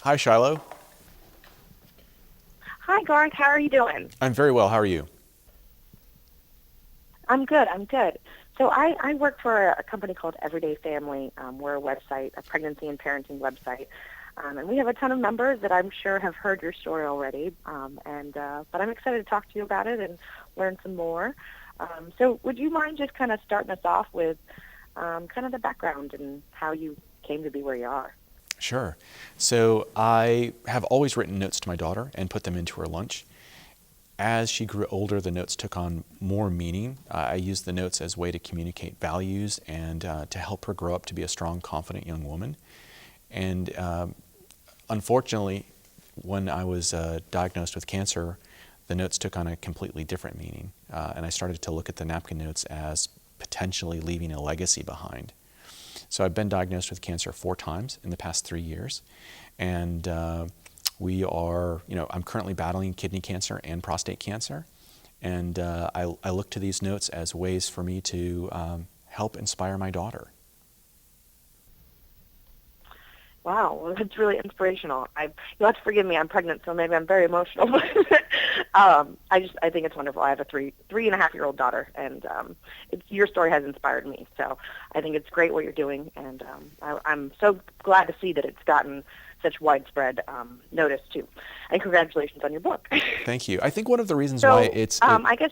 Hi, Shiloh. Hi, Garth. How are you doing? I'm very well. How are you? I'm good. I'm good. So I work for a company called Everyday Family. We're a website, a pregnancy and parenting website. And we have a ton of members that I'm sure have heard your story already. But I'm excited to talk to you about it and learn some more. So would you mind just kind of starting us off with kind of the background and how you came to be where you are? Sure. So I have always written notes to my daughter and put them into her lunch. As she grew older, the notes took on more meaning. I used the notes as a way to communicate values and to help her grow up to be a strong, confident young woman. And unfortunately, when I was diagnosed with cancer, the notes took on a completely different meaning. And I started to look at the napkin notes as potentially leaving a legacy behind. So I've been diagnosed with cancer 4 times in the past 3 years. And I'm currently battling kidney cancer and prostate cancer. And I look to these notes as ways for me to help inspire my daughter. Wow, well, that's really inspirational. You'll have to forgive me. I'm pregnant, so maybe I'm very emotional. I think it's wonderful. I have a three and a half year old daughter, and your story has inspired me. So I think it's great what you're doing, and I'm so glad to see that it's gotten such widespread notice too. And congratulations on your book. Thank you. I think one of the reasons why So I guess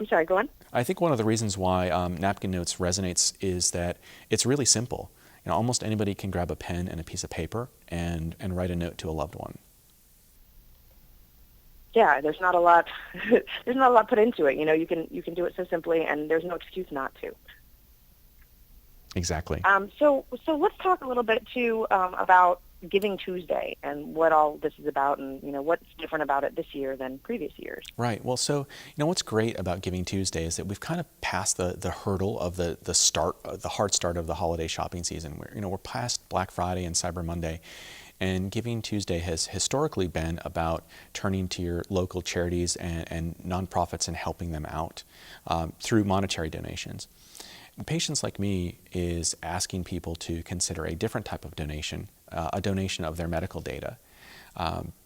I'm sorry. Go on. I think one of the reasons why Napkin Notes resonates is that it's really simple. Almost anybody can grab a pen and a piece of paper and write a note to a loved one. Yeah, there's not a lot. There's not a lot put into it. You can do it so simply, and there's no excuse not to. Exactly. So let's talk a little bit too about Giving Tuesday and what all this is about, and what's different about it this year than previous years. Right. Well, so what's great about Giving Tuesday is that we've kind of passed the hurdle of the hard start of the holiday shopping season. We're past Black Friday and Cyber Monday, and Giving Tuesday has historically been about turning to your local charities and nonprofits and helping them out through monetary donations. Patients Like Me is asking people to consider a different type of donation, a donation of their medical data.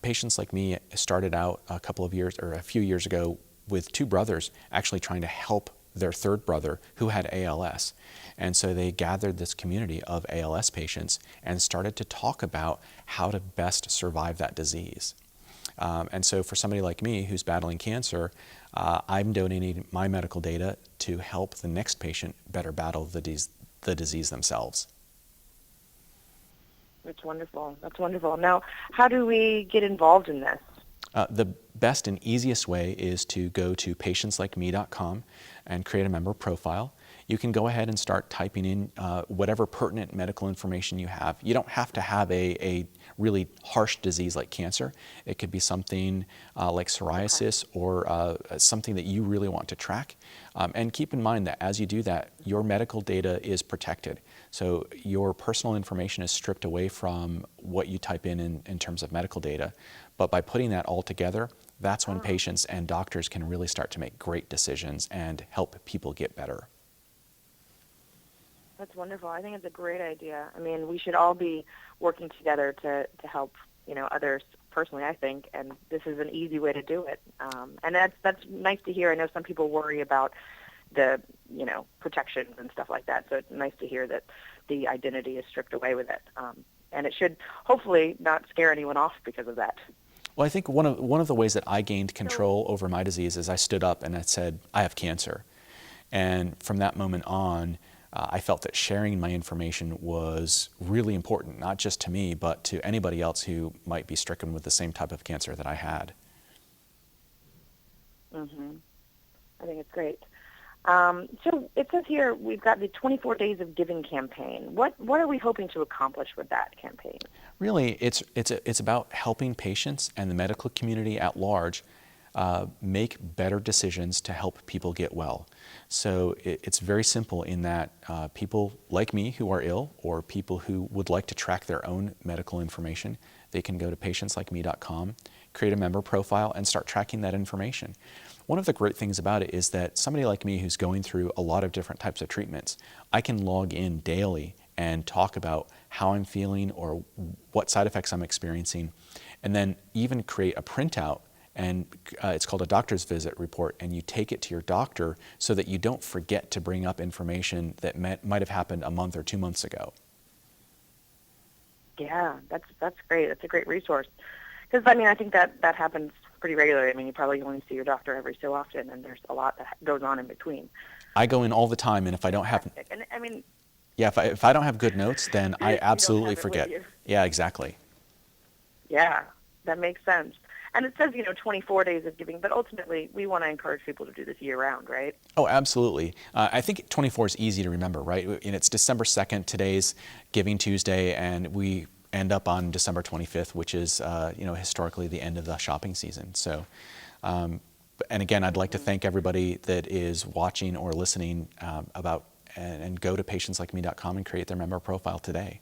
Patients Like Me started out a few years ago with two brothers actually trying to help their third brother who had ALS. And so they gathered this community of ALS patients and started to talk about how to best survive that disease. And so for somebody like me who's battling cancer, I'm donating my medical data to help the next patient better battle the disease themselves. That's wonderful. That's wonderful. Now, how do we get involved in this? The best and easiest way is to go to PatientsLikeMe.com and create a member profile. You can go ahead and start typing in whatever pertinent medical information you have. You don't have to have a really harsh disease like cancer. It could be something like Okay. psoriasis or something that you really want to track. And keep in mind that as you do that, your medical data is protected. So your personal information is stripped away from what you type in terms of medical data. But by putting that all together, that's when Oh, patients and doctors can really start to make great decisions and help people get better. that's wonderful. I think it's a great idea. I mean, we should all be working together to help, others personally, I think, and this is an easy way to do it. And that's nice to hear. I know some people worry about the, protections and stuff like that. So it's nice to hear that the identity is stripped away with it. And it should hopefully not scare anyone off because of that. Well, I think one of the ways that I gained So, control over my disease is I stood up and I said, I have cancer. And from that moment on, I felt that sharing my information was really important, not just to me, but to anybody else who might be stricken with the same type of cancer that I had. hmm I think it's great. So it says here we've got the 24 Days of Giving campaign. What are we hoping to accomplish with that campaign? Really, it's about helping patients and the medical community at large make better decisions to help people get well. So it's very simple in that people like me who are ill or people who would like to track their own medical information, they can go to PatientsLikeMe.com, create a member profile, and start tracking that information. One of the great things about it is that somebody like me who's going through a lot of different types of treatments, I can log in daily and talk about how I'm feeling or what side effects I'm experiencing, and then even create a printout, and it's called a doctor's visit report, and you take it to your doctor so that you don't forget to bring up information that might have happened a month or 2 months ago. Yeah, that's great. That's a great resource. Because, I mean, I think that happens pretty regularly. I mean, you probably only see your doctor every so often, and there's a lot that goes on in between. I go in all the time, and if I don't have, And I mean, yeah, if I don't have good notes, then I you don't absolutely have it with forget. you. Yeah, exactly. Yeah, that makes sense. And it says, 24 days of giving, but ultimately we want to encourage people to do this year-round, right? Oh, absolutely. I think 24 is easy to remember, right? And it's December 2nd. Today's Giving Tuesday, and we end up on December 25th, which is, historically the end of the shopping season. So, and again, I'd like to thank everybody that is watching or listening and go to PatientsLikeMe.com and create their member profile today.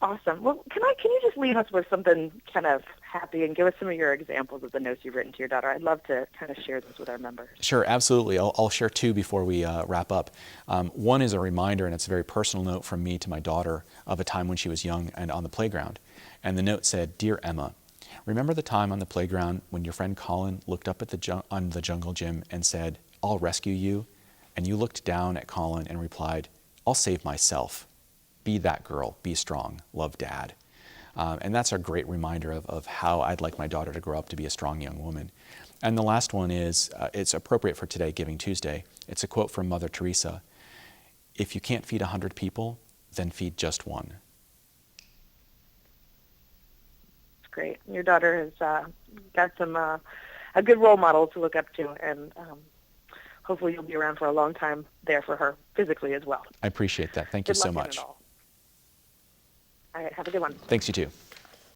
Awesome. Well, can you just leave us with something kind of happy and give us some of your examples of the notes you've written to your daughter? I'd love to kind of share this with our members. Sure, absolutely. I'll share two before we wrap up. One is a reminder, and it's a very personal note from me to my daughter of a time when she was young and on the playground. And the note said, "Dear Emma, remember the time on the playground when your friend Colin looked up at on the jungle gym and said, 'I'll rescue you'? And you looked down at Colin and replied, 'I'll save myself. Be that girl. Be strong. Love, Dad.'" And that's a great reminder of how I'd like my daughter to grow up to be a strong young woman. And the last one is, it's appropriate for today, Giving Tuesday. It's a quote from Mother Teresa. "If you can't feed 100 people, then feed just one." It's great. Your daughter has got some a good role model to look up to, and hopefully you'll be around for a long time there for her physically as well. I appreciate that. Thank you so Good luck much. in it all. All right, have a good one. Thanks, you too.